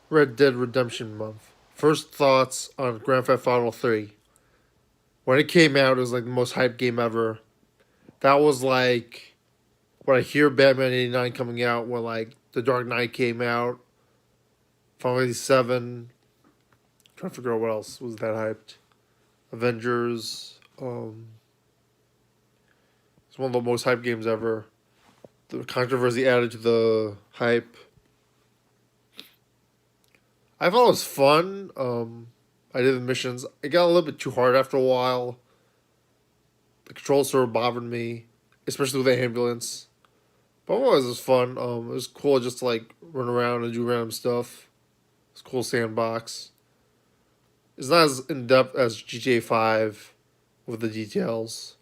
Red Dead Redemption month. First thoughts on Grand Theft Auto 3. When it came out, it was like the most hyped game ever. That was like when I hear Batman 89 coming out, when like The Dark Knight came out, Final Fantasy 7. Trying to figure out what else was that hyped. Avengers. It's one of the most hyped games ever. The controversy added to the hype. I thought it was fun. I did the missions. It got a little bit too hard after a while. The controls sort of bothered me, especially with the ambulance. But otherwise, it was fun. It was cool just to like run around and do random stuff. It's a cool sandbox. It's not as in depth as GTA 5 with the details.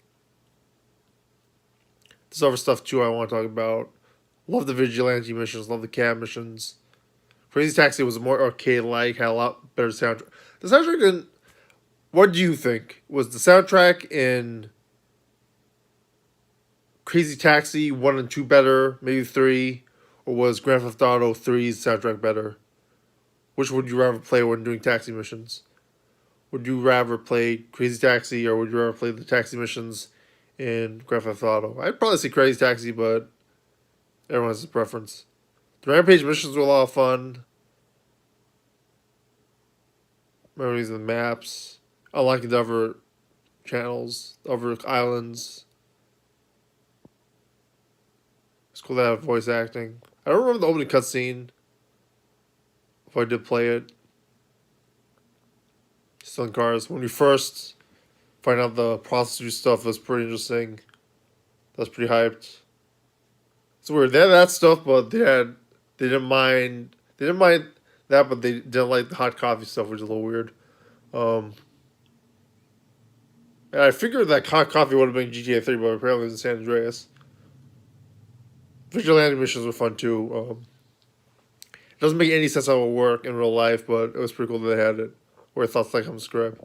There's other stuff too I want to talk about. Love the vigilante missions. Love the cab missions. Crazy Taxi was more arcade-like. Had a lot better soundtrack. The soundtrack didn't. What do you think? Was the soundtrack in Crazy Taxi 1 and 2 better? Maybe 3? Or was Grand Theft Auto 3's soundtrack better? Which would you rather play when doing taxi missions? Would you rather play Crazy Taxi or would you rather play the taxi missions in Grand Theft Auto? I'd probably say Crazy Taxi, but everyone has a preference. The Rampage missions were a lot of fun. Memories of the maps. Unlocking the other channels, other islands. It's cool to have voice acting. I don't remember the opening cutscene. If I did play it. Selling cars. When you first find out the prostitute stuff was pretty interesting. That's pretty hyped. It's weird. They had that stuff, but they didn't mind that, but they didn't like the hot coffee stuff, which is a little weird. Um, and I figured that hot coffee would have been GTA 3, but apparently it was in San Andreas. Vigilante missions were fun too. It doesn't make any sense how it would work in real life, but it was pretty cool that they had it. Where thoughts like on the script.